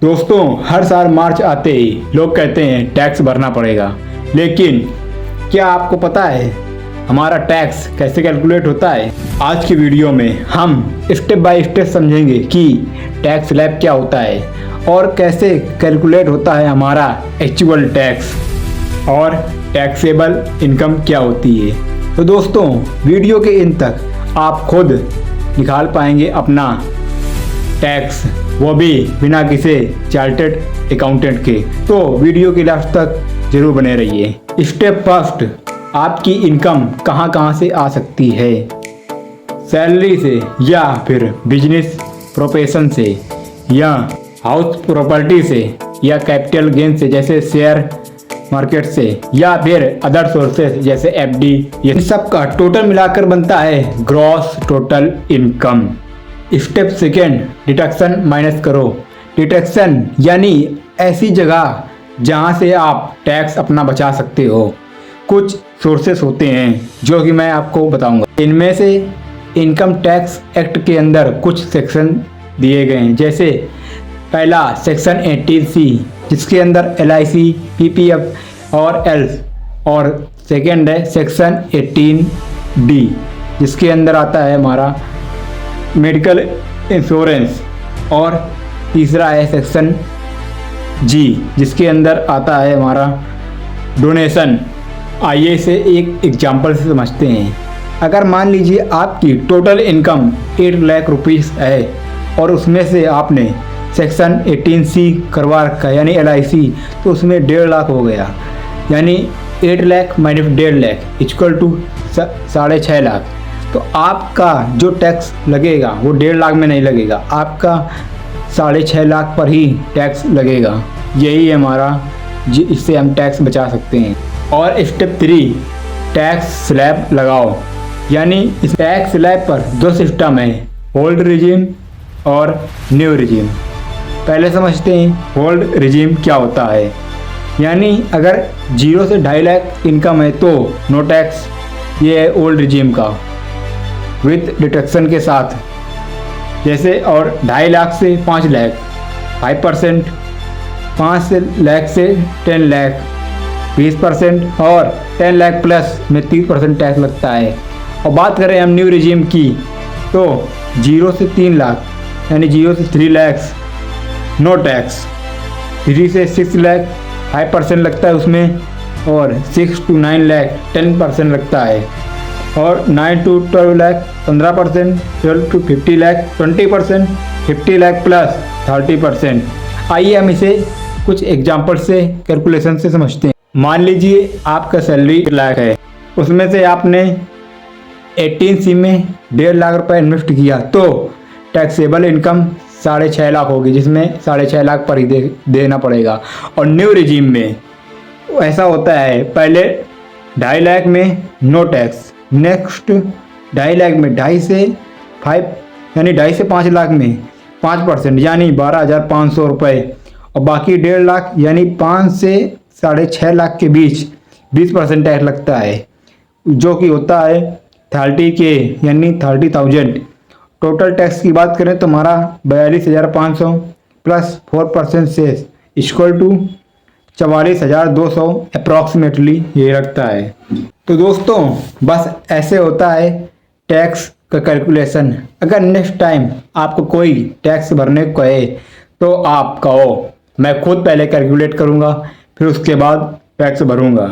दोस्तों, हर साल मार्च आते ही लोग कहते हैं टैक्स भरना पड़ेगा, लेकिन क्या आपको पता है हमारा टैक्स कैसे कैलकुलेट होता है? आज की वीडियो में हम स्टेप बाय स्टेप समझेंगे कि टैक्स स्लैब क्या होता है और कैसे कैलकुलेट होता है हमारा एक्चुअल टैक्स और टैक्सेबल इनकम क्या होती है। तो दोस्तों, वीडियो के इन तक आप खुद निकाल पाएंगे अपना टैक्स, वो भी बिना किसी चार्टर्ड अकाउंटेंट के। तो वीडियो के लास्ट तक जरूर बने रहिए। स्टेप फर्स्ट, आपकी इनकम कहाँ कहाँ से आ सकती है? सैलरी से, या फिर बिजनेस प्रोफेशन से, या हाउस प्रॉपर्टी से, या कैपिटल गेन से जैसे शेयर मार्केट से, या फिर अदर सोर्सेज जैसे एफडी। ये सब का टोटल मिलाकर बनता है gross total income. Step second, deduction minus करो। डिडक्शन यानी ऐसी जगह जहां से आप टैक्स अपना बचा सकते हो। कुछ सोर्सेस होते हैं जो कि मैं आपको बताऊंगा। इनमें से इनकम टैक्स एक्ट के अंदर कुछ सेक्शन दिए गए हैं, जैसे पहला सेक्शन 18C जिसके अंदर LIC, PPF और एल्स, और सेकेंड है सेक्शन 18D जिसके अंदर आता है हमारा मेडिकल इंश्योरेंस, और तीसरा है सेक्शन G जिसके अंदर आता है हमारा डोनेशन। आइए इसे एक एग्जाम्पल से समझते हैं। अगर मान लीजिए आपकी टोटल इनकम 8 लाख रुपीस है और उसमें से आपने सेक्शन 18C करवा रखा है यानी LIC, तो उसमें 1.5 लाख हो गया, यानी 8 lakh minus 1.5 lakh equal to 6.5 lakh. तो आपका जो टैक्स लगेगा वो 1.5 लाख में नहीं लगेगा, आपका 6.5 लाख पर ही टैक्स लगेगा। यही है हमारा इससे हम टैक्स बचा सकते हैं। और स्टेप 3, टैक्स स्लैब लगाओ। यानी इस टैक्स स्लैब पर दो सिस्टम है, ओल्ड रिजीम और न्यू रिजीम। पहले समझते हैं ओल्ड रिजीम क्या होता है। यानी अगर 0 से 2.5 लाख इनकम है तो नो टैक्स, ये है ओल्ड रिजीम का विद डिडक्शन के साथ। जैसे और 2.5 लाख से 5 लाख 5%, 5 लाख से 10 लाख 20%, और 10 लाख प्लस में 30% टैक्स लगता है। और बात करें हम न्यू रिजीम की, तो 0 से 3 लाख यानी 0 से 3 लाख नो टैक्स, 3 से 6 लाख 5% लगता है उसमें, और 6 to 9 लाख 10% लगता है, और 9 to 12 lakh 15%, 12 to 50 lakh 20%, 50 lakh plus 30%। आइए हम इसे कुछ एग्जाम्पल से कैलकुलेशन से समझते हैं। मान लीजिए आपका सैलरी 1 लाख है, उसमें से आपने 18C में 1.5 लाख रुपए इन्वेस्ट किया, तो टैक्सेबल इनकम 6.5 लाख होगी, जिसमें 6.5 लाख पर ही देना पड़ेगा। और न्यू रिजीम में ऐसा होता है, पहले 2.5 लाख में नो टैक्स, नेक्स्ट 2.5 लाख में 2.5 से 5 यानी 2.5 से 5 लाख में 5% यानी 12,500 रुपये, और बाकी 1.5 लाख यानी 5 से 6.5 लाख के बीच 20% टैक्स लगता है, जो कि होता है 30K यानी 30,000। टोटल टैक्स की बात करें तो हमारा 42,500 प्लस 4% से इक्वल टू 44,200 अप्रॉक्सीमेटली ये रखता है। तो दोस्तों, बस ऐसे होता है टैक्स का कैलकुलेशन। अगर नेक्स्ट टाइम आपको कोई टैक्स भरने को कहे तो आप कहो मैं खुद पहले कैलकुलेट करूँगा, फिर उसके बाद टैक्स भरूँगा।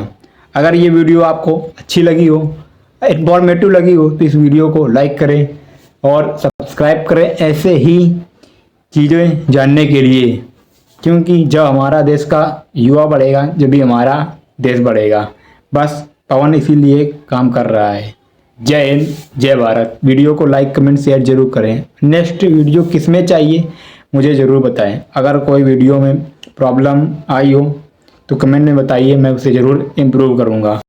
अगर ये वीडियो आपको अच्छी लगी हो, इंफॉर्मेटिव लगी हो, तो इस वीडियो को लाइक करें और सब्सक्राइब करें ऐसे ही चीज़ें जानने के लिए, क्योंकि जब हमारा देश का युवा बढ़ेगा जब भी हमारा देश बढ़ेगा। बस पवन इसीलिए काम कर रहा है। जय हिंद, जय भारत। वीडियो को लाइक कमेंट शेयर जरूर करें। नेक्स्ट वीडियो किस में चाहिए मुझे ज़रूर बताएं। अगर कोई वीडियो में प्रॉब्लम आई हो तो कमेंट में बताइए, मैं उसे ज़रूर इम्प्रूव करूँगा।